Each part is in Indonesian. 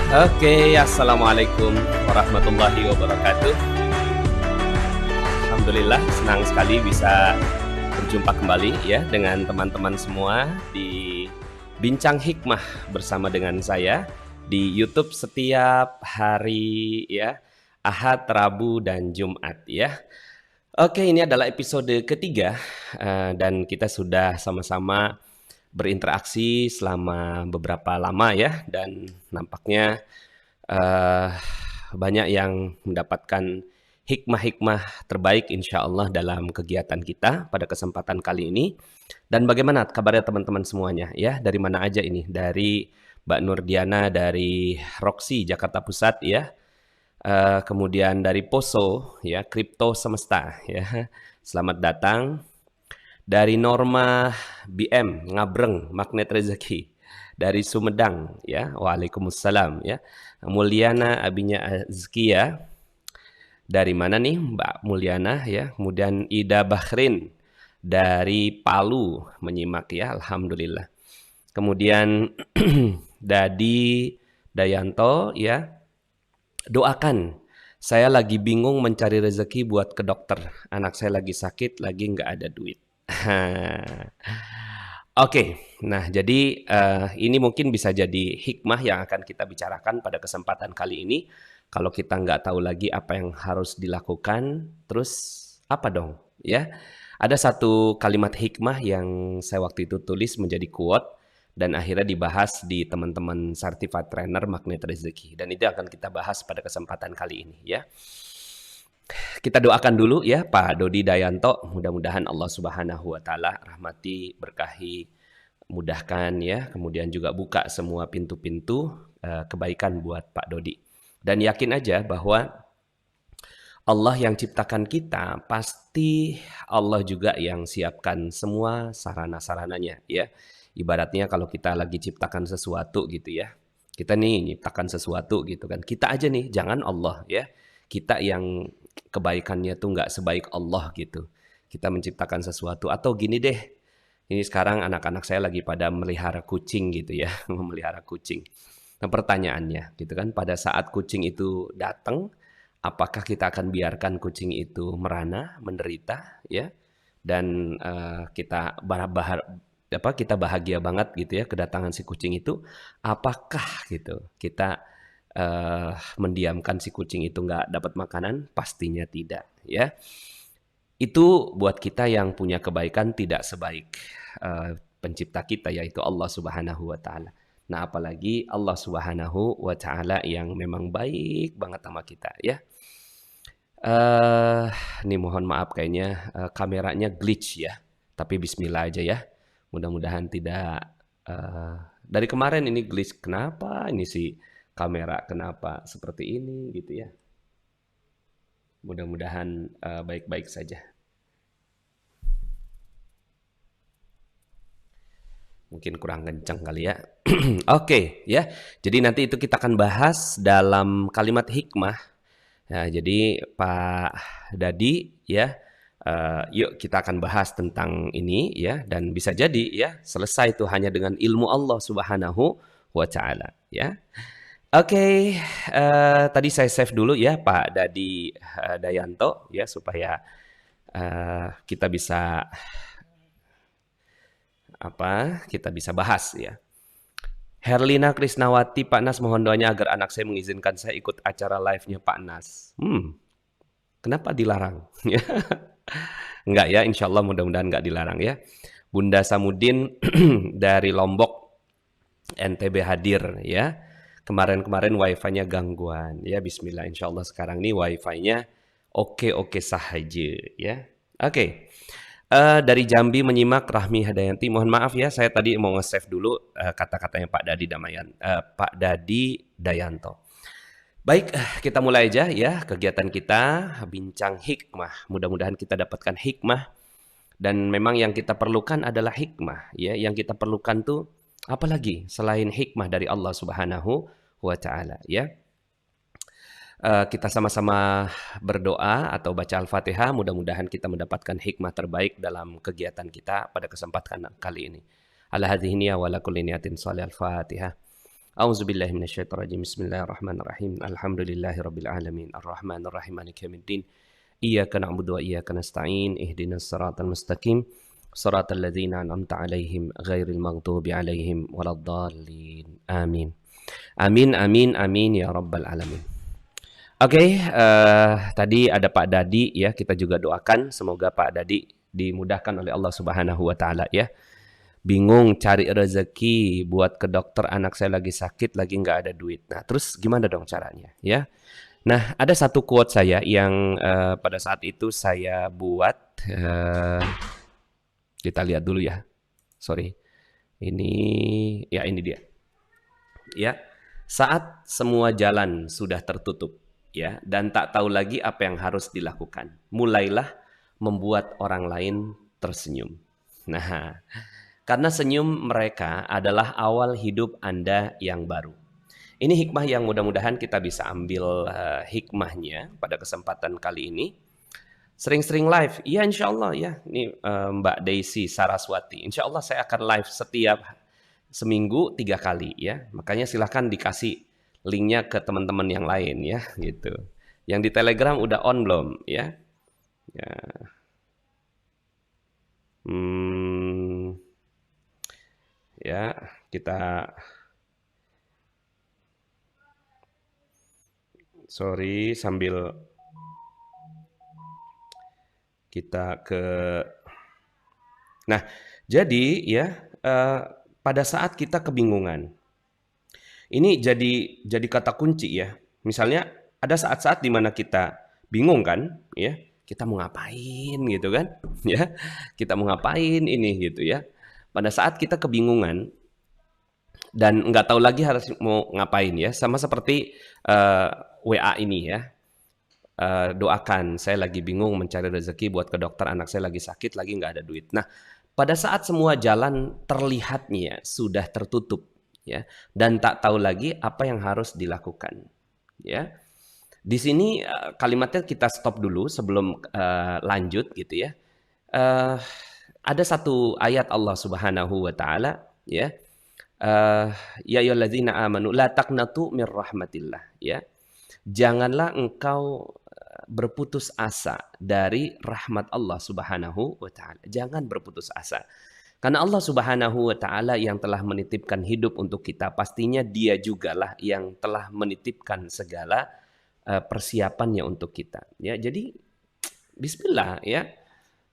Oke, assalamualaikum warahmatullahi wabarakatuh. Alhamdulillah, senang sekali bisa berjumpa kembali ya dengan teman-teman semua di Bincang Hikmah bersama dengan saya di YouTube setiap hari ya, Ahad, Rabu, dan Jumat ya. Oke, ini adalah episode ketiga dan kita sudah sama-sama berinteraksi selama beberapa lama ya, dan nampaknya eh, banyak yang mendapatkan hikmah-hikmah terbaik insya Allah dalam kegiatan kita pada kesempatan kali ini. Dan bagaimana kabarnya teman-teman semuanya ya? Dari mana aja ini? Dari Mbak Nurdiana dari Roxy Jakarta Pusat ya. Kemudian dari Poso ya, Kripto Semesta ya. Selamat datang. Dari Norma BM Ngabreng Magnet Rezeki dari Sumedang ya, Waalaikumsalam ya. Mulyana Abinya Azkia dari mana nih Mbak Mulyana ya. Kemudian Ida Bahrin dari Palu menyimak ya, Alhamdulillah. Kemudian Dadi Dayanto ya, doakan, saya lagi bingung mencari rezeki buat ke dokter, anak saya lagi sakit, lagi nggak ada duit. Oke, nah jadi ini mungkin bisa jadi hikmah yang akan kita bicarakan pada kesempatan kali ini. Kalau kita nggak tahu lagi apa yang harus dilakukan, terus apa dong? Ya, ada satu kalimat hikmah yang saya waktu itu tulis menjadi quote dan akhirnya dibahas di teman-teman Certified Trainer Magnet Rezeki. Dan itu akan kita bahas pada kesempatan kali ini ya. Kita doakan dulu ya Pak Dodi Dayanto, mudah-mudahan Allah Subhanahu wa taala rahmati, berkahi, mudahkan ya, kemudian juga buka semua pintu-pintu kebaikan buat Pak Dodi. Dan yakin aja bahwa Allah yang ciptakan kita, pasti Allah juga yang siapkan semua sarana-sarananya ya. Ibaratnya kalau kita lagi ciptakan sesuatu gitu ya. Kita nih nyiptakan sesuatu gitu kan. Kita aja nih, jangan Allah ya. Kita yang kebaikannya tuh nggak sebaik Allah gitu. Kita menciptakan sesuatu atau gini deh. Ini sekarang anak-anak saya lagi pada melihara kucing gitu ya, memelihara kucing. Nah, pertanyaannya gitu kan, pada saat kucing itu datang, apakah kita akan biarkan kucing itu merana, menderita ya? Dan kita kita bahagia banget gitu ya kedatangan si kucing itu, apakah gitu kita mendiamkan si kucing itu nggak dapat makanan? Pastinya tidak ya. Itu buat kita yang punya kebaikan tidak sebaik pencipta kita yaitu Allah Subhanahu wa taala. Nah, apalagi Allah Subhanahu wa taala yang memang baik banget sama kita ya. Eh, Nih mohon maaf kayaknya kameranya glitch ya. Tapi bismillah aja ya. Mudah-mudahan tidak dari kemarin ini glitch. Kenapa ini sih kamera kenapa seperti ini gitu ya. Mudah-mudahan baik-baik saja. Mungkin kurang kencang kali ya. Oke, ya. Jadi nanti itu kita akan bahas dalam kalimat hikmah. Nah, jadi Pak Dadi ya, yuk kita akan bahas tentang ini ya, dan bisa jadi ya selesai itu hanya dengan ilmu Allah Subhanahu wa taala ya. Oke, tadi saya save dulu ya Pak Dadi Dayanto ya supaya kita bisa kita bisa bahas ya. Herlina Krisnawati, Pak Nas mohon doanya agar anak saya mengizinkan saya ikut acara live-nya Pak Nas. Kenapa dilarang? Enggak ya, insya Allah mudah-mudahan enggak dilarang ya. Bunda Samudin dari Lombok, NTB hadir ya. Kemarin-kemarin wifi-nya gangguan ya. Bismillah, insya Allah sekarang nih wifi-nya oke-oke sahaja ya. Oke. Dari Jambi menyimak Rahmi Hadayanti. Mohon maaf ya, saya tadi mau nge-save dulu kata-katanya Pak Dadi Dayanto. Baik, kita mulai aja ya kegiatan kita bincang hikmah. Mudah-mudahan kita dapatkan hikmah dan memang yang kita perlukan adalah hikmah ya. Yang kita perlukan tuh apa lagi selain hikmah dari Allah Subhanahu wa taala ya. Kita sama-sama berdoa atau baca Al-Fatihah, mudah-mudahan kita mendapatkan hikmah terbaik dalam kegiatan kita pada kesempatan kali ini. Ala hadhihi niyya wa ala kulli niyatin shalih Al-Fatihah. A'udzubillahi minasyaitonirrajim. Bismillahirrahmanirrahim. Alhamdulillahirabbil alamin. Arrahmanir rahim. Maliki yaumiddin. Iyyaka na'budu wa iyyaka nasta'in. Ihdinas siratal mustaqim. Shiratal ladzina an'amta 'alaihim ghairil maghdubi 'alaihim waladdallin. Amin. Amin amin amin ya rabbal alamin. Oke, tadi ada Pak Dadi ya, kita juga doakan semoga Pak Dadi dimudahkan oleh Allah Subhanahu wa taala ya. Bingung cari rezeki buat ke dokter, anak saya lagi sakit, lagi nggak ada duit. Nah, terus gimana dong caranya ya? Nah, ada satu quote saya yang pada saat itu saya buat, kita lihat dulu ya. Sorry. Ini ya ini dia. Ya. Saat semua jalan sudah tertutup ya dan tak tahu lagi apa yang harus dilakukan, mulailah membuat orang lain tersenyum. Nah, karena senyum mereka adalah awal hidup Anda yang baru. Ini hikmah yang mudah-mudahan kita bisa ambil hikmahnya pada kesempatan kali ini. Sering-sering live, ya insya Allah ya. Ini Mbak Daisy Saraswati, insya Allah saya akan live setiap seminggu 3 kali ya. Makanya silahkan dikasih linknya ke teman-teman yang lain ya gitu. Yang di Telegram udah on belum ya? Ya. Ya, kita sorry sambil kita ke. Nah, jadi ya pada saat kita kebingungan, ini jadi kata kunci ya. Misalnya ada saat-saat di mana kita bingung kan, ya kita mau ngapain gitu kan, ya kita mau ngapain ini gitu ya. Pada saat kita kebingungan dan nggak tahu lagi harus mau ngapain ya, sama seperti WA ini ya. Doakan, saya lagi bingung mencari rezeki buat ke dokter, anak saya lagi sakit, lagi nggak ada duit. Nah, pada saat semua jalan terlihatnya sudah tertutup ya dan tak tahu lagi apa yang harus dilakukan ya. Di sini kalimatnya kita stop dulu sebelum lanjut gitu ya. Ada satu ayat Allah Subhanahu wa taala ya. Ya ayyuhalladzina amanu la taqnatu mir rahmatillah ya. Janganlah engkau berputus asa dari rahmat Allah Subhanahu wa taala. Jangan berputus asa. Karena Allah Subhanahu wa taala yang telah menitipkan hidup untuk kita, pastinya Dia jugalah yang telah menitipkan segala persiapannya untuk kita. Ya, jadi bismillah ya.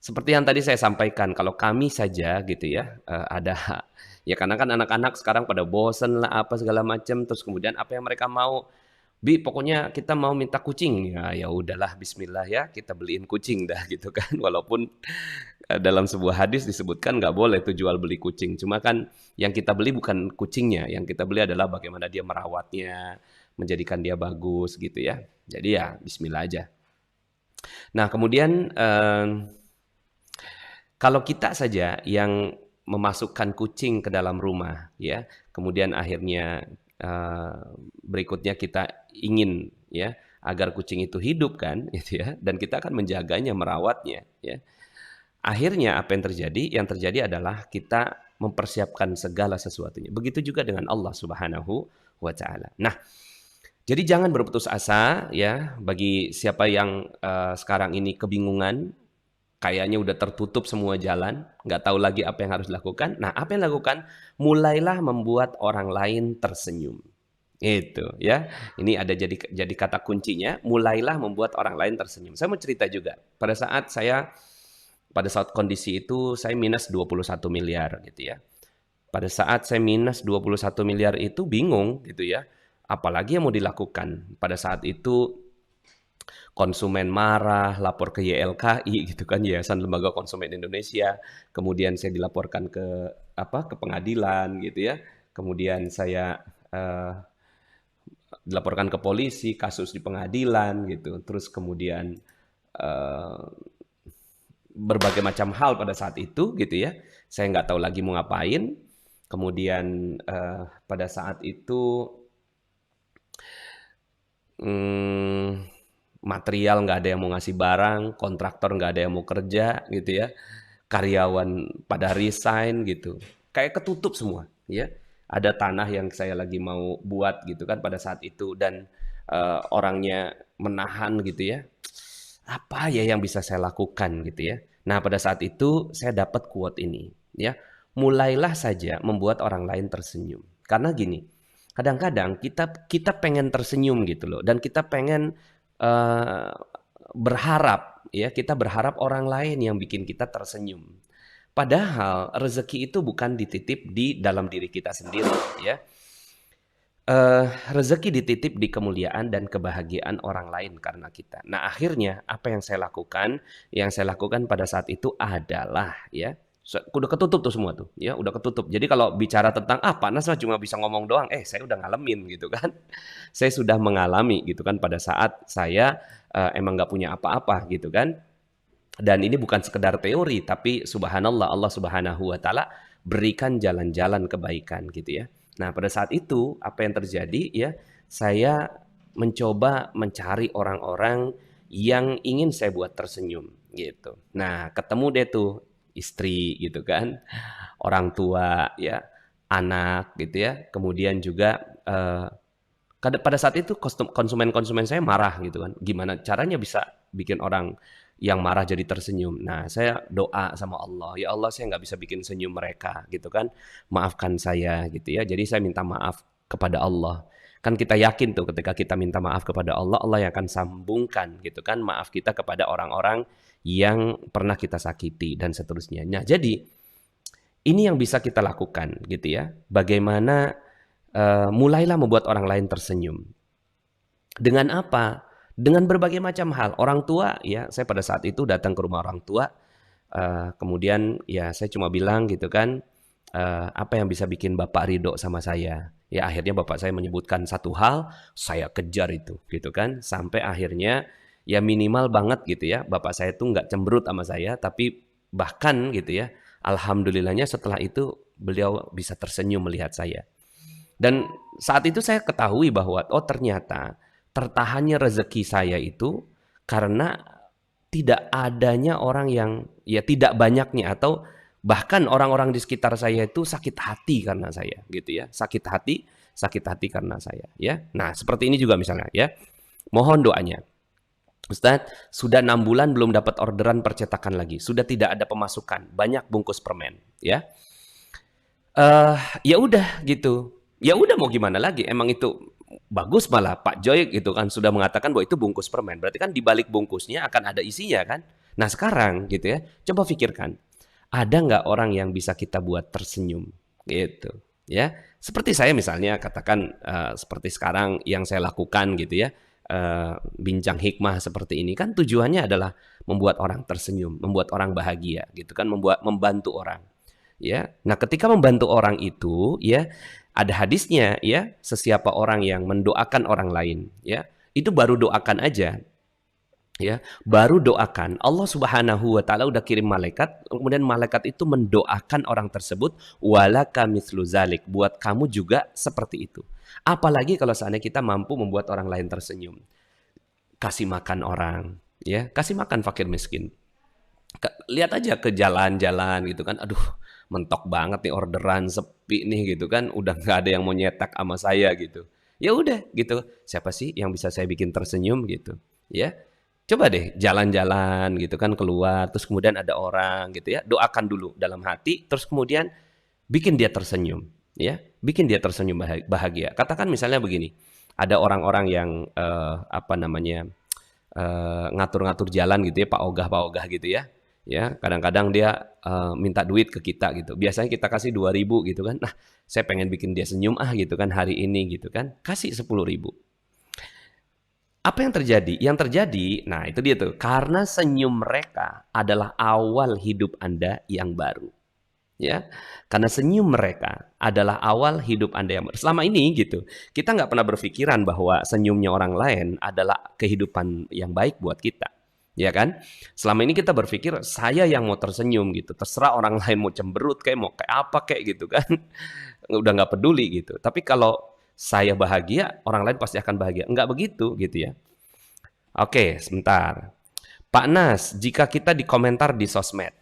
Seperti yang tadi saya sampaikan, kalau kami saja gitu ya, ada ya karena kan anak-anak sekarang pada bosen lah apa segala macam, terus kemudian apa yang mereka mau, Bi, pokoknya kita mau minta kucing. Ya udahlah bismillah ya, kita beliin kucing dah gitu kan. Walaupun dalam sebuah hadis disebutkan nggak boleh tuh jual beli kucing. Cuma kan yang kita beli bukan kucingnya, yang kita beli adalah bagaimana dia merawatnya, menjadikan dia bagus gitu ya. Jadi ya bismillah aja. Nah, kemudian kalau kita saja yang memasukkan kucing ke dalam rumah ya, kemudian akhirnya berikutnya kita ingin ya agar kucing itu hidup kan gitu ya, dan kita akan menjaganya, merawatnya ya. Akhirnya apa yang terjadi? Yang terjadi adalah kita mempersiapkan segala sesuatunya. Begitu juga dengan Allah Subhanahu wa taala. Nah, jadi jangan berputus asa ya bagi siapa yang sekarang ini kebingungan, kayaknya udah tertutup semua jalan, nggak tahu lagi apa yang harus dilakukan. Nah, apa yang dilakukan? Mulailah membuat orang lain tersenyum. Itu ya. Ini ada jadi kata kuncinya, mulailah membuat orang lain tersenyum. Saya mau cerita juga. Pada saat kondisi itu saya minus 21 miliar gitu ya. Pada saat saya minus 21 miliar itu bingung gitu ya. Apalagi yang mau dilakukan. Pada saat itu konsumen marah, lapor ke YLKI gitu kan, Yayasan Lembaga Konsumen Indonesia. Kemudian saya dilaporkan ke pengadilan gitu ya. Kemudian saya dilaporkan ke polisi, kasus di pengadilan gitu. Terus kemudian berbagai macam hal pada saat itu gitu ya. Saya nggak tahu lagi mau ngapain. Kemudian pada saat itu material nggak ada yang mau ngasih barang, kontraktor nggak ada yang mau kerja gitu ya, karyawan pada resign gitu, kayak ketutup semua ya. ada tanah yang saya lagi mau buat gitu kan pada saat itu, dan orangnya menahan gitu ya. Apa ya yang bisa saya lakukan gitu ya. Nah, pada saat itu saya dapat quote ini ya. Mulailah saja membuat orang lain tersenyum. Karena gini, kadang-kadang kita kita pengen tersenyum gitu loh, dan kita pengen eh, berharap ya, kita berharap orang lain yang bikin kita tersenyum. Padahal rezeki itu bukan dititip di dalam diri kita sendiri ya. Rezeki dititip di kemuliaan dan kebahagiaan orang lain karena kita. Nah, akhirnya apa yang saya lakukan? Yang saya lakukan pada saat itu adalah ya, udah ketutup tuh semua tuh, ya udah ketutup. Jadi kalau bicara tentang panas mah cuma bisa ngomong doang. Saya udah ngalamin gitu kan. Saya sudah mengalami gitu kan pada saat saya emang nggak punya apa-apa gitu kan. Dan ini bukan sekedar teori, tapi subhanallah, Allah Subhanahu wa taala berikan jalan-jalan kebaikan gitu ya. Nah, pada saat itu apa yang terjadi ya? Saya mencoba mencari orang-orang yang ingin saya buat tersenyum gitu. Nah, ketemu deh tuh istri gitu kan, orang tua ya, anak gitu ya. Kemudian juga pada saat itu konsumen-konsumen saya marah gitu kan. Gimana caranya bisa bikin orang yang marah jadi tersenyum. Nah, saya doa sama Allah, ya Allah, saya nggak bisa bikin senyum mereka gitu kan. Maafkan saya gitu ya. Jadi saya minta maaf kepada Allah. Kan kita yakin tuh ketika kita minta maaf kepada Allah, Allah yang akan sambungkan gitu kan maaf kita kepada orang-orang yang pernah kita sakiti dan seterusnya. Nah, jadi ini yang bisa kita lakukan gitu ya. Bagaimana mulailah membuat orang lain tersenyum. Dengan apa? Dengan berbagai macam hal. Orang tua ya, saya pada saat itu datang ke rumah orang tua, kemudian ya saya cuma bilang gitu kan, apa yang bisa bikin Bapak ridho sama saya. Ya akhirnya Bapak saya menyebutkan satu hal, saya kejar itu gitu kan, sampai akhirnya ya minimal banget gitu ya, Bapak saya tuh nggak cemberut sama saya, tapi bahkan gitu ya, alhamdulillahnya setelah itu beliau bisa tersenyum melihat saya. Dan saat itu saya ketahui bahwa ternyata tertahannya rezeki saya itu karena tidak adanya orang yang ya tidak banyaknya, atau bahkan orang-orang di sekitar saya itu sakit hati karena saya gitu ya. Sakit hati karena saya ya. Nah, seperti ini juga misalnya ya. Mohon doanya. Ustadz, sudah 6 bulan belum dapat orderan percetakan lagi. Sudah tidak ada pemasukan. Banyak bungkus permen ya. Ya udah gitu. Ya udah mau gimana lagi? Emang itu bagus, malah Pak Joy gitu kan sudah mengatakan bahwa itu bungkus permen. Berarti kan di balik bungkusnya akan ada isinya kan? Nah, sekarang gitu ya, coba pikirkan. Ada nggak orang yang bisa kita buat tersenyum gitu ya? Seperti saya misalnya katakan seperti sekarang yang saya lakukan gitu ya. Bincang hikmah seperti ini kan tujuannya adalah membuat orang tersenyum, membuat orang bahagia gitu kan, membantu orang. Ya. Nah, ketika membantu orang itu ya ada hadisnya ya, sesiapa orang yang mendoakan orang lain ya, itu baru doakan aja ya, baru doakan, Allah Subhanahu wa taala udah kirim malaikat, kemudian malaikat itu mendoakan orang tersebut, walaka mithlu zalik, buat kamu juga seperti itu. Apalagi kalau seandainya kita mampu membuat orang lain tersenyum. Kasih makan orang ya, kasih makan fakir miskin. Lihat aja ke jalan-jalan gitu kan, aduh mentok banget nih, orderan sepi nih gitu kan, udah nggak ada yang mau nyetak sama saya gitu. Ya udah gitu, siapa sih yang bisa saya bikin tersenyum gitu ya. Coba deh jalan-jalan gitu kan, keluar terus kemudian ada orang gitu ya, doakan dulu dalam hati, terus kemudian bikin dia tersenyum ya, bikin dia tersenyum bahagia. Katakan misalnya begini, ada orang-orang yang apa namanya, ngatur-ngatur jalan gitu ya, Pak Ogah gitu ya. Ya, kadang-kadang dia minta duit ke kita gitu. Biasanya kita kasih 2.000 gitu kan. Nah, saya pengen bikin dia senyum gitu kan hari ini gitu kan. Kasih 10.000. Apa yang terjadi? Yang terjadi, nah itu dia tuh. Karena senyum mereka adalah awal hidup Anda yang baru. Ya, karena senyum mereka adalah awal hidup Anda yang baru. Selama ini gitu, kita nggak pernah berpikiran bahwa senyumnya orang lain adalah kehidupan yang baik buat kita. Ya kan? Selama ini kita berpikir saya yang mau tersenyum gitu. Terserah orang lain mau cemberut kayak mau kayak apa kayak gitu kan. Udah nggak peduli gitu. Tapi kalau saya bahagia, orang lain pasti akan bahagia. Enggak begitu gitu ya. Oke, sebentar. Pak Nas, jika kita dikomentar di sosmed,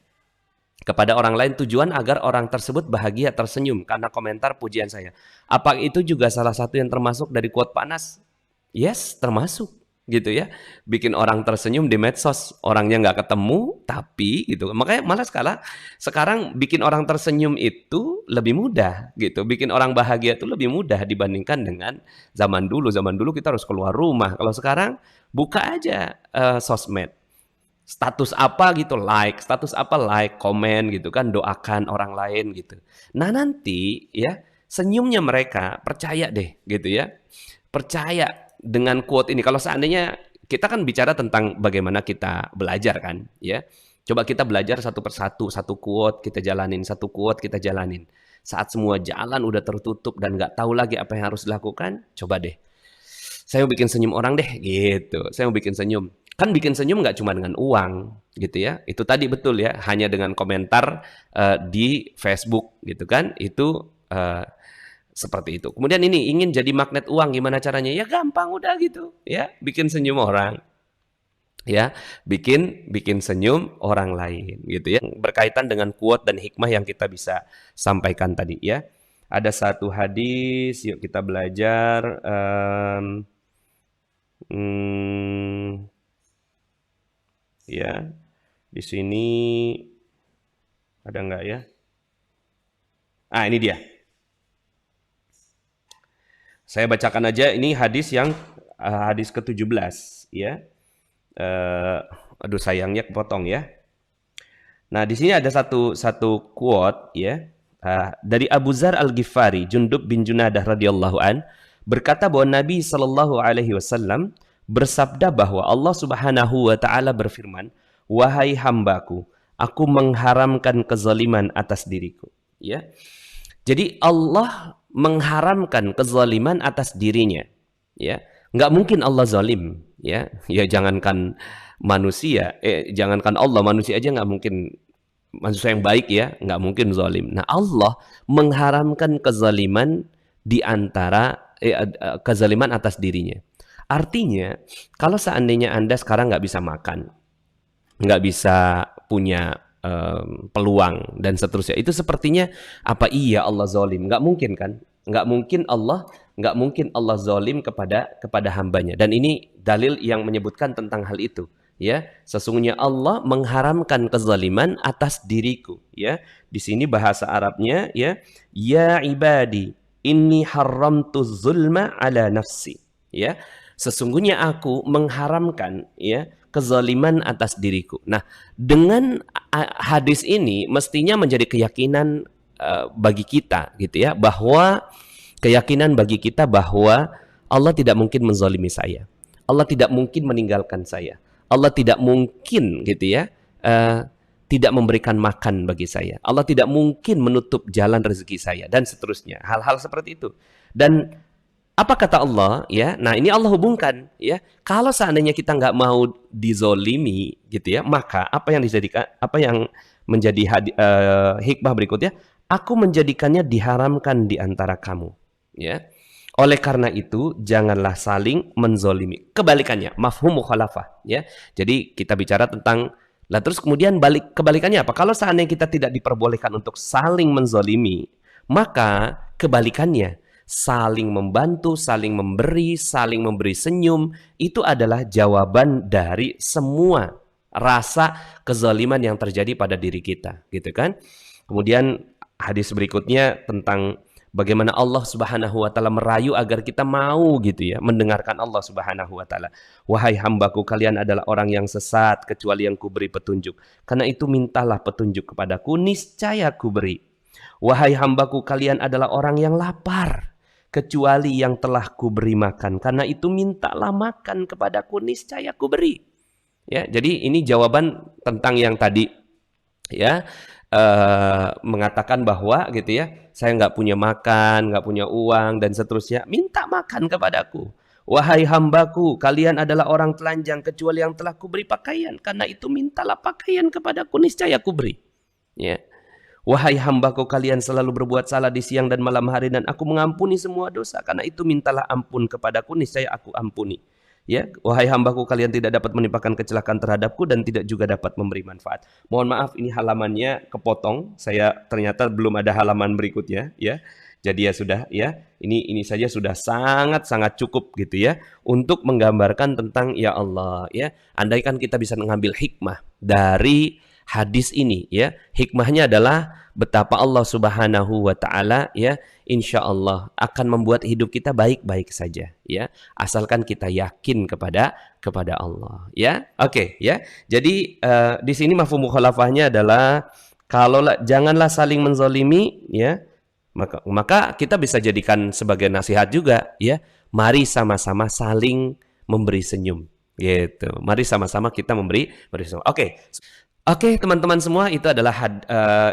kepada orang lain tujuan agar orang tersebut bahagia tersenyum karena komentar pujian saya. Apa itu juga salah satu yang termasuk dari quote Pak Nas? Yes, termasuk gitu ya. Bikin orang tersenyum di medsos, orangnya nggak ketemu, tapi gitu. Makanya malah sekarang bikin orang tersenyum itu lebih mudah gitu. Bikin orang bahagia itu lebih mudah dibandingkan dengan zaman dulu. Zaman dulu kita harus keluar rumah. Kalau sekarang buka aja sosmed. Status apa gitu like, status apa like, komen gitu kan, doakan orang lain gitu. Nah nanti ya senyumnya mereka, percaya deh gitu ya. Percaya dengan quote ini. Kalau seandainya kita kan bicara tentang bagaimana kita belajar kan ya. Coba kita belajar satu persatu, satu quote kita jalanin, satu quote kita jalanin. Saat semua jalan udah tertutup dan nggak tahu lagi apa yang harus dilakukan, coba deh. Saya mau bikin senyum orang deh gitu. Saya mau bikin senyum. Kan bikin senyum nggak cuma dengan uang gitu ya. Itu tadi betul ya, hanya dengan komentar di Facebook gitu kan. Itu seperti itu. Kemudian ini ingin jadi magnet uang, gimana caranya? Ya gampang udah gitu ya, bikin senyum orang. Ya, bikin senyum orang lain gitu ya. Berkaitan dengan quote dan hikmah yang kita bisa sampaikan tadi ya. Ada satu hadis, yuk kita belajar. Ya, di sini ada nggak ya? Ah, ini dia. Saya bacakan aja ini hadis yang hadis ke-17 ya. Aduh sayangnya kepotong ya. Nah, di sini ada satu quote ya dari Abu Dzar Al-Ghifari, Jundub bin Junadah radhiyallahu an, berkata bahwa Nabi sallallahu alaihi wasallam bersabda bahwa Allah Subhanahu wa taala berfirman, "Wahai hambaku, aku mengharamkan kezaliman atas diriku." Ya. Jadi Allah mengharamkan kezaliman atas dirinya. Ya. Nggak mungkin Allah zalim, ya. Ya jangankan manusia, jangankan Allah, manusia aja nggak mungkin, manusia yang baik ya, nggak mungkin zalim. Nah, Allah mengharamkan kezaliman di antara kezaliman atas dirinya. Artinya, kalau seandainya Anda sekarang nggak bisa makan, nggak bisa punya peluang dan seterusnya, itu sepertinya apa iya Allah zalim? Nggak mungkin kan? Nggak mungkin Allah zalim kepada hambanya. Dan ini dalil yang menyebutkan tentang hal itu. Ya, sesungguhnya Allah mengharamkan kezaliman atas diriku. Ya, di sini bahasa Arabnya ya ibadi inni haramtu zulma ala nafsi. Ya, sesungguhnya aku mengharamkan kezaliman atas diriku. Nah, dengan hadis ini mestinya menjadi keyakinan bagi kita gitu ya, bahwa keyakinan bagi kita bahwa Allah tidak mungkin menzalimi saya. Allah tidak mungkin meninggalkan saya. Allah tidak mungkin gitu ya tidak memberikan makan bagi saya. Allah tidak mungkin menutup jalan rezeki saya dan seterusnya. Hal-hal seperti itu. Dan apa kata Allah ya? Nah, ini Allah hubungkan ya. Kalau seandainya kita nggak mau dizolimi gitu ya, maka apa yang menjadi hikmah berikutnya, aku menjadikannya diharamkan di antara kamu ya. Oleh karena itu, janganlah saling menzolimi. Kebalikannya, mafhum mukhalafah ya. Jadi kita bicara tentang terus kemudian kebalikannya apa? Kalau seandainya kita tidak diperbolehkan untuk saling menzolimi, maka kebalikannya, saling membantu, saling memberi senyum, itu adalah jawaban dari semua rasa kezaliman yang terjadi pada diri kita, gitu kan? Kemudian hadis berikutnya tentang bagaimana Allah Subhanahu wa taala merayu agar kita mau gitu ya, mendengarkan Allah Subhanahu wa taala. Wahai hambaku, kalian adalah orang yang sesat kecuali yang kuberi petunjuk. Karena itu mintalah petunjuk kepadaku, niscaya kuberi. Wahai hambaku, kalian adalah orang yang lapar kecuali yang telah kuberi makan. Karena itu mintalah makan kepadaku, niscaya kuberi. Ya, jadi ini jawaban tentang yang tadi ya. Mengatakan bahwa gitu ya, saya nggak punya makan, nggak punya uang dan seterusnya, minta makan kepadaku. Wahai hambaku, kalian adalah orang telanjang kecuali yang telah kuberi pakaian. Karena itu mintalah pakaian kepadaku, niscaya kuberi. Ya. Wahai hambaku, kalian selalu berbuat salah di siang dan malam hari dan aku mengampuni semua dosa. Karena itu mintalah ampun kepadaku, niscaya aku ampuni. Ya, wahai hambaku, kalian tidak dapat menimpakan kecelakaan terhadapku dan tidak juga dapat memberi manfaat. Mohon maaf, ini halamannya kepotong. Saya ternyata belum ada halaman berikutnya, ya. Jadi ya sudah, ya. Ini saja sudah sangat-sangat cukup gitu ya untuk menggambarkan tentang ya Allah, ya. Andaikan kita bisa mengambil hikmah dari hadis ini, ya. Hikmahnya adalah betapa Allah Subhanahu wa taala, ya, insya Allah akan membuat hidup kita baik-baik saja, ya. Asalkan kita yakin kepada Allah, ya. Oke, ya. Jadi di sini mafhum mukhalafahnya adalah janganlah saling menzolimi, ya. Maka kita bisa jadikan sebagai nasihat juga, ya. Mari sama-sama saling memberi senyum, gitu. Mari sama-sama kita memberi senyum. Oke, teman-teman semua, itu adalah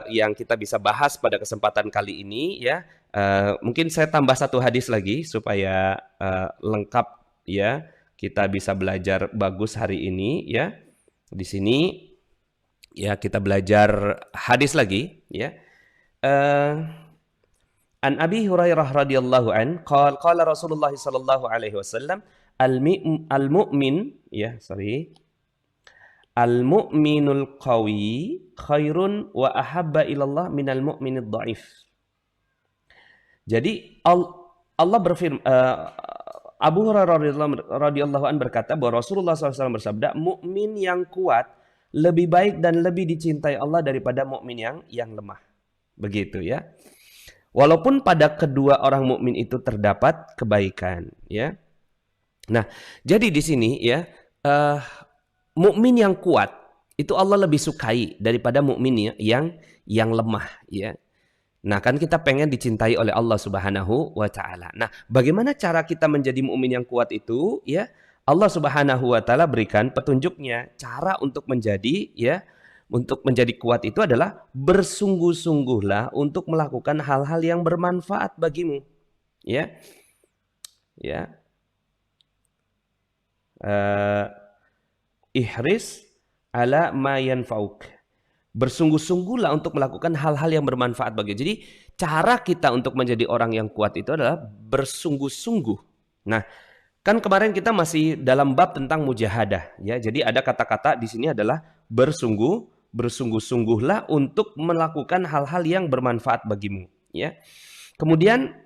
yang kita bisa bahas pada kesempatan kali ini, ya. Mungkin saya tambah satu hadis lagi supaya lengkap, ya. Kita bisa belajar bagus hari ini, ya. Di sini, ya, kita belajar hadis lagi, ya. An Abi Hurairah radhiyallahu an qala Rasulullah sallallahu alaihi wasallam al-mu'min, ya, al-mu'minul qawi khairun wa ahabba ilallah minal mu'minid dhaif. Jadi Allah berfirman, Abu Hurairah radhiyallahu an berkata bahwa Rasulullah SAW bersabda, mukmin yang kuat lebih baik dan lebih dicintai Allah daripada mukmin yang lemah. Begitu, ya. Walaupun pada kedua orang mukmin itu terdapat kebaikan, ya. Nah, jadi di sini, ya, mukmin yang kuat itu Allah lebih sukai daripada mukmin yang lemah, ya. Nah, kan kita pengen dicintai oleh Allah Subhanahu wa taala. Nah, bagaimana cara kita menjadi mukmin yang kuat itu, ya? Allah Subhanahu wa taala berikan petunjuknya. Cara untuk menjadi, ya, untuk menjadi kuat itu adalah bersungguh-sungguhlah untuk melakukan hal-hal yang bermanfaat bagimu, ya. Ya. Ihris ala ma yanfa'uk. Bersungguh-sungguhlah untuk melakukan hal-hal yang bermanfaat bagi. Jadi cara kita untuk menjadi orang yang kuat itu adalah bersungguh-sungguh. Nah, kan kemarin kita masih dalam bab tentang mujahadah, ya. Jadi ada kata-kata di sini adalah bersungguh-sungguhlah untuk melakukan hal-hal yang bermanfaat bagimu, ya. Kemudian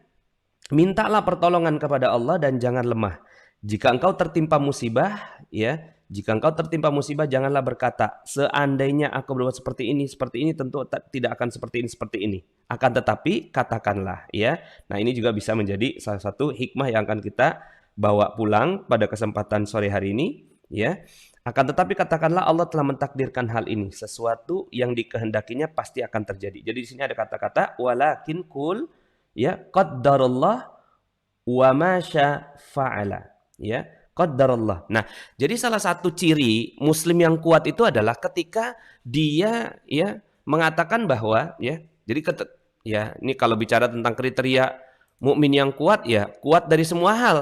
mintalah pertolongan kepada Allah dan jangan lemah. Jika engkau tertimpa musibah, ya, janganlah berkata, seandainya aku berbuat seperti ini tentu tidak akan seperti ini. Akan tetapi katakanlah, ya. Nah, ini juga bisa menjadi salah satu hikmah yang akan kita bawa pulang pada kesempatan sore hari ini, ya. Akan tetapi katakanlah Allah telah mentakdirkan hal ini, sesuatu yang dikehendakinya pasti akan terjadi. Jadi di sini ada kata-kata walakin kul, ya, qaddarallah wa ma syaa fa'ala, ya. Qaddarallah. Nah, jadi salah satu ciri muslim yang kuat itu adalah ketika dia, ya, mengatakan bahwa, ya. Jadi ya, ini kalau bicara tentang kriteria mukmin yang kuat, ya, kuat dari semua hal.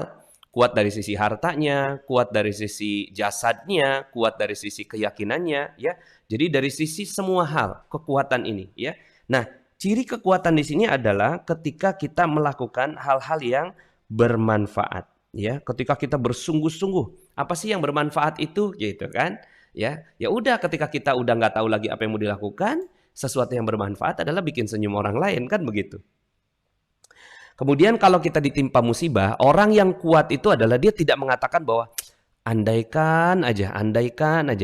Kuat dari sisi hartanya, kuat dari sisi jasadnya, kuat dari sisi keyakinannya, ya. Jadi dari sisi semua hal kekuatan ini, ya. Nah, ciri kekuatan di sini adalah ketika kita melakukan hal-hal yang bermanfaat, ya. Ketika kita bersungguh-sungguh, apa sih yang bermanfaat itu, gitu kan? Ya, ya udah, ketika kita udah nggak tahu lagi apa yang mau dilakukan, sesuatu yang bermanfaat adalah bikin senyum orang lain, kan begitu. Kemudian kalau kita ditimpa musibah, orang yang kuat itu adalah dia tidak mengatakan bahwa andaikan aja,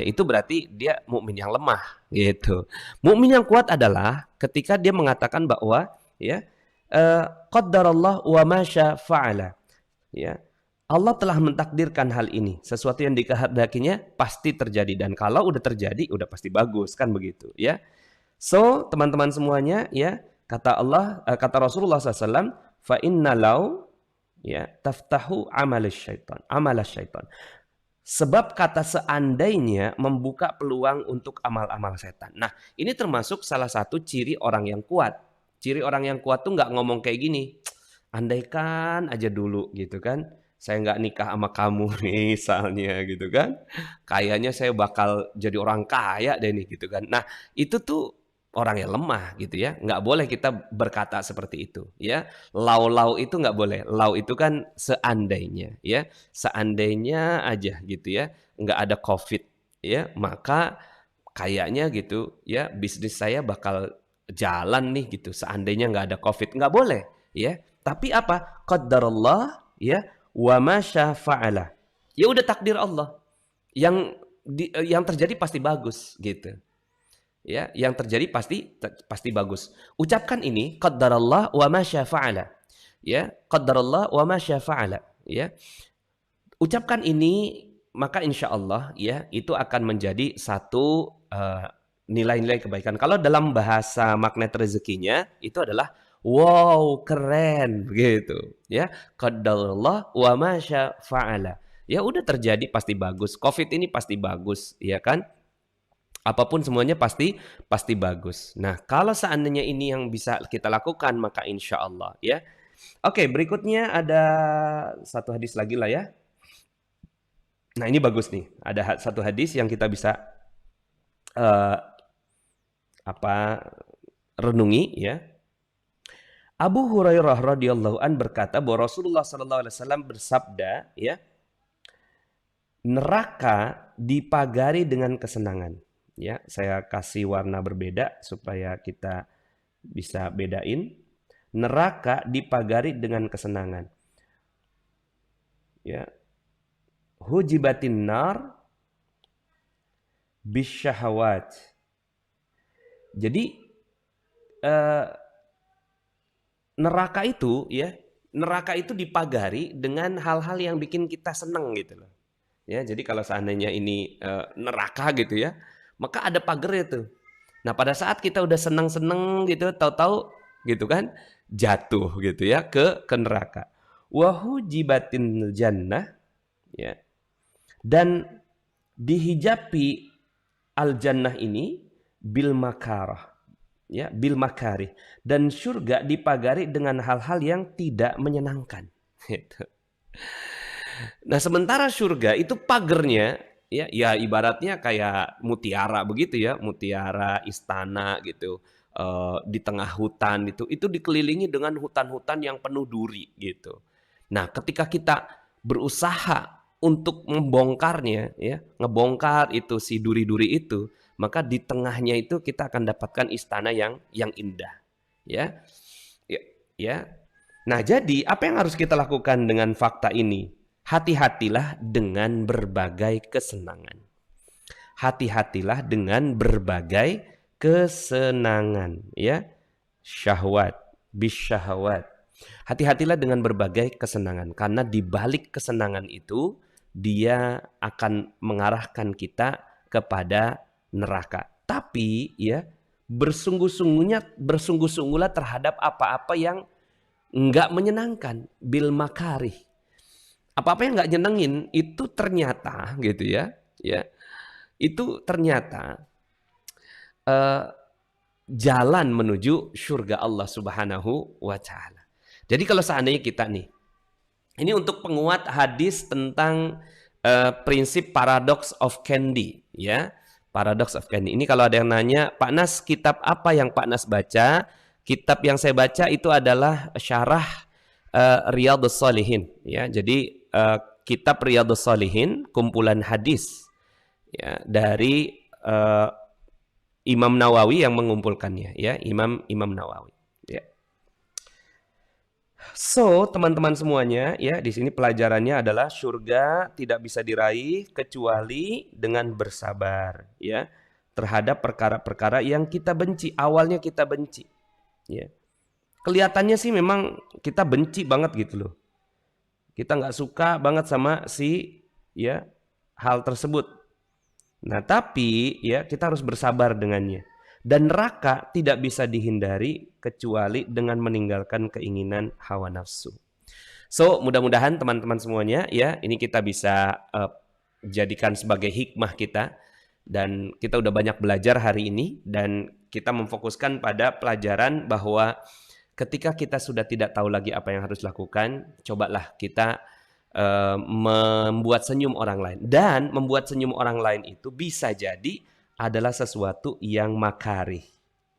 itu berarti dia mukmin yang lemah, gitu. Mukmin yang kuat adalah ketika dia mengatakan bahwa, ya, qaddarallah wa ma syaa fa'ala, ya. Allah telah mentakdirkan hal ini, sesuatu yang dikehendakinya pasti terjadi, dan kalau udah terjadi udah pasti bagus, kan begitu, ya. So, teman-teman semuanya, ya, kata Rasulullah SAW, fa inna law, ya, taftahu amalas syaitan. Sebab kata seandainya membuka peluang untuk amal-amal setan. Nah, ini termasuk salah satu ciri orang yang kuat. Ciri orang yang kuat tuh nggak ngomong kayak gini, andaikan aja dulu, gitu kan, saya nggak nikah sama kamu misalnya, gitu kan, kayaknya saya bakal jadi orang kaya deh nih, gitu kan. Nah, itu tuh orang yang lemah gitu ya. Nggak boleh kita berkata seperti itu ya. Lau-lau itu nggak boleh. Lau itu kan seandainya ya. Seandainya aja gitu ya. Nggak ada COVID ya. Maka kayaknya gitu ya bisnis saya bakal jalan nih gitu. Seandainya nggak ada COVID. Nggak boleh ya. Tapi apa? Qaddarallah ya. Wa ma syafa'ala. Ya udah takdir Allah. Yang terjadi pasti bagus gitu. Ya, yang terjadi pasti bagus. Ucapkan ini qaddarallah wa ma syafa'ala. Ya, qaddarallah wa ma syafa'ala, ya. Ucapkan ini maka insya Allah ya itu akan menjadi satu nilai-nilai kebaikan. Kalau dalam bahasa magnet rezekinya itu adalah wow, keren gitu, ya. Qaddarallah wa ma syafa'ala. Ya udah terjadi pasti bagus. Covid ini pasti bagus, ya kan? Apapun semuanya pasti bagus. Nah, kalau seandainya ini yang bisa kita lakukan, maka insya Allah ya. Oke, berikutnya ada satu hadis lagi lah ya. Nah, ini bagus nih. Ada satu hadis yang kita bisa uh, renungi ya. Abu Hurairah radhiyallahu an berkata bahwa Rasulullah sallallahu alaihi wasallam bersabda ya, neraka dipagari dengan kesenangan. Ya, saya kasih warna berbeda supaya kita bisa bedain. Neraka dipagari dengan kesenangan. Ya. Hujibatin nar bisyahawat. Jadi neraka itu ya, neraka itu dipagari dengan hal-hal yang bikin kita seneng gitu loh. Ya, jadi kalau seandainya ini neraka gitu ya, maka ada pagarnya tuh. Nah, pada saat kita udah seneng-seneng gitu, tahu-tahu gitu kan, jatuh gitu ya ke neraka. Wa hujibatin jannah ya. Dan dihijabi al-jannah ini bil makarah. Ya, bil makarih. Dan surga dipagari dengan hal-hal yang tidak menyenangkan. Gitu. Nah, sementara surga itu pagernya ya ibaratnya kayak mutiara begitu ya, mutiara istana gitu. Di tengah hutan itu dikelilingi dengan hutan-hutan yang penuh duri gitu. Nah, ketika kita berusaha untuk membongkarnya ya, ngebongkar itu si duri-duri itu, maka di tengahnya itu kita akan dapatkan istana yang indah ya. Ya, ya. Nah, jadi apa yang harus kita lakukan dengan fakta ini? Hati-hatilah dengan berbagai kesenangan. Hati-hatilah dengan berbagai kesenangan, ya. Syahwat, bisyahwat. Hati-hatilah dengan berbagai kesenangan karena di balik kesenangan itu dia akan mengarahkan kita kepada neraka. Tapi ya, bersungguh-sungguhlah terhadap apa-apa yang enggak menyenangkan, bil makarih. Apa-apa yang nggak nyenengin itu ternyata gitu ya, itu ternyata jalan menuju surga Allah Subhanahu wa Ta'ala. Jadi kalau seandainya kita nih, ini untuk penguat hadis tentang prinsip paradox of candy, ya, paradox of candy. Ini kalau ada yang nanya, Pak Nas, kitab apa yang Pak Nas baca? Kitab yang saya baca itu adalah syarah Riyadhus Shalihin, ya. Jadi kitab Riyadhus Shalihin, kumpulan hadis ya dari Imam Nawawi yang mengumpulkannya ya, Imam Nawawi ya. So, teman-teman semuanya ya, di sini pelajarannya adalah surga tidak bisa diraih kecuali dengan bersabar ya terhadap perkara-perkara yang kita benci, awalnya kita benci ya. Kelihatannya sih memang kita benci banget gitu loh. Kita nggak suka banget sama si ya hal tersebut. Nah, tapi ya kita harus bersabar dengannya. Dan neraka tidak bisa dihindari kecuali dengan meninggalkan keinginan hawa nafsu. So, mudah-mudahan teman-teman semuanya ya ini kita bisa jadikan sebagai hikmah kita. Dan kita udah banyak belajar hari ini dan kita memfokuskan pada pelajaran bahwa ketika kita sudah tidak tahu lagi apa yang harus lakukan, cobalah kita membuat senyum orang lain. Dan membuat senyum orang lain itu bisa jadi adalah sesuatu yang makarih.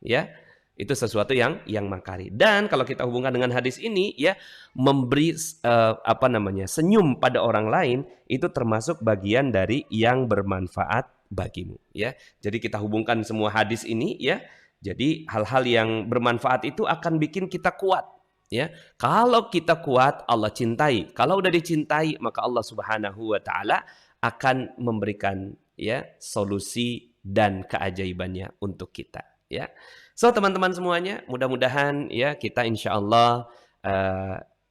ya. Itu sesuatu yang makari. Dan kalau kita hubungkan dengan hadis ini, ya, memberi senyum pada orang lain itu termasuk bagian dari yang bermanfaat bagimu, ya. Jadi kita hubungkan semua hadis ini, ya. Jadi hal-hal yang bermanfaat itu akan bikin kita kuat, ya. Kalau kita kuat, Allah cintai. Kalau udah dicintai, maka Allah Subhanahu wa taala akan memberikan, ya, solusi dan keajaibannya untuk kita, ya. So teman-teman semuanya, mudah-mudahan ya kita insya Allah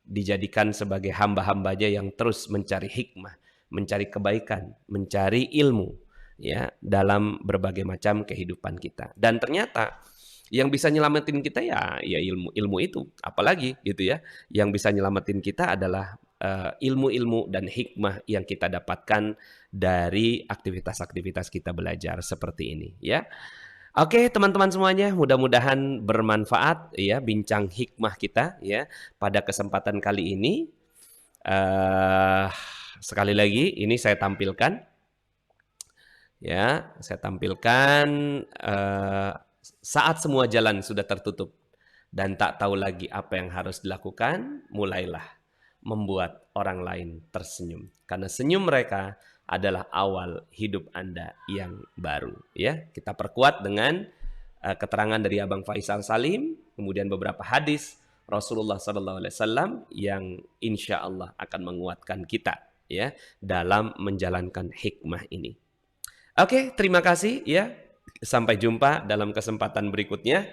dijadikan sebagai hamba-hambanya yang terus mencari hikmah, mencari kebaikan, mencari ilmu, ya, dalam berbagai macam kehidupan kita. Dan ternyata yang bisa nyelamatin kita ya ilmu itu, apalagi gitu ya. Yang bisa nyelamatin kita adalah ilmu-ilmu dan hikmah yang kita dapatkan dari aktivitas-aktivitas kita belajar seperti ini, ya. Oke, teman-teman semuanya, mudah-mudahan bermanfaat ya bincang hikmah kita ya pada kesempatan kali ini. Sekali lagi ini saya tampilkan, ya, saya tampilkan saat semua jalan sudah tertutup dan tak tahu lagi apa yang harus dilakukan, mulailah membuat orang lain tersenyum, karena senyum mereka adalah awal hidup Anda yang baru, ya. Kita perkuat dengan keterangan dari Abang Faisal Salim, kemudian beberapa hadis Rasulullah SAW yang insya Allah akan menguatkan kita, ya, dalam menjalankan hikmah ini. Oke, terima kasih, ya. Sampai jumpa dalam kesempatan berikutnya.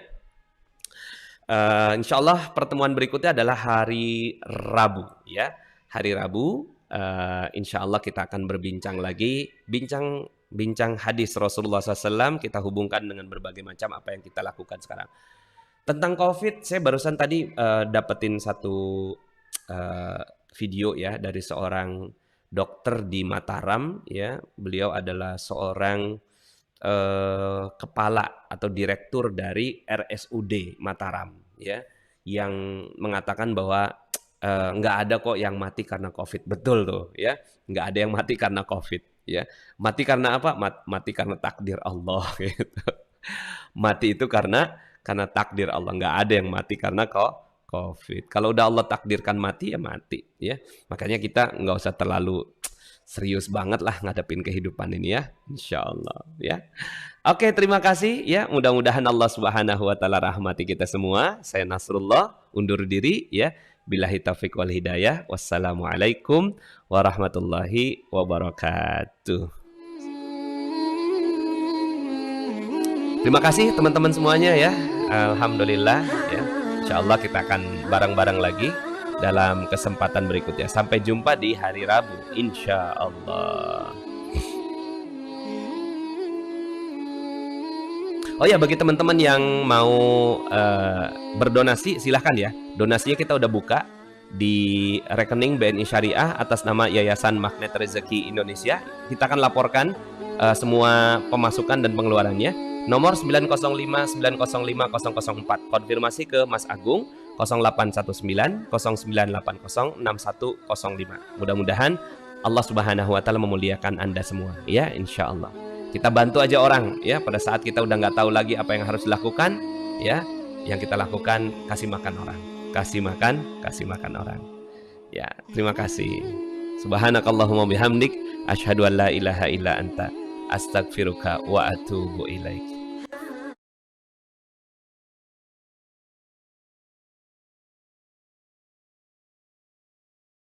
Insya Allah pertemuan berikutnya adalah hari Rabu, ya. Hari Rabu. Insya Allah kita akan berbincang lagi, bincang hadis Rasulullah SAW, kita hubungkan dengan berbagai macam apa yang kita lakukan sekarang. Tentang COVID, saya barusan tadi dapetin satu video ya dari seorang dokter di Mataram, ya. Beliau adalah seorang kepala atau direktur dari RSUD Mataram, ya, yang mengatakan bahwa nggak ada kok yang mati karena COVID. Betul tuh, ya. Nggak ada yang mati karena COVID, ya. Mati karena apa? Mati karena takdir Allah, gitu. Mati itu karena takdir Allah. Nggak ada yang mati karena COVID. Kalau udah Allah takdirkan mati, ya mati, ya. Makanya kita nggak usah terlalu serius banget lah ngadepin kehidupan ini, ya. Insya Allah, ya. Oke, terima kasih, ya. Mudah-mudahan Allah Subhanahu wa taala rahmati kita semua. Saya Nasrullah undur diri, ya. Billahi taufiq wal hidayah. Wassalamualaikum warahmatullahi wabarakatuh. Terima kasih teman-teman semuanya, ya. Alhamdulillah, ya. Insyaallah kita akan bareng-bareng lagi dalam kesempatan berikutnya. Sampai jumpa di hari Rabu, insyaallah. Oh ya, bagi teman-teman yang mau berdonasi, silahkan ya. Donasinya kita udah buka di rekening BNI Syariah atas nama Yayasan Magnet Rezeki Indonesia. Kita akan laporkan semua pemasukan dan pengeluarannya. Nomor 905905004. Konfirmasi ke Mas Agung 081909806105. Mudah-mudahan Allah Subhanahu wa taala memuliakan Anda semua, ya, insyaallah. Kita bantu aja orang, ya, pada saat kita udah nggak tahu lagi apa yang harus dilakukan, ya, yang kita lakukan kasih makan orang, kasih makan orang, ya. Terima kasih. Subhanakallahumma bihamdik, asyhadu an la ilaha illa anta, astaghfiruka wa atubu ilaik.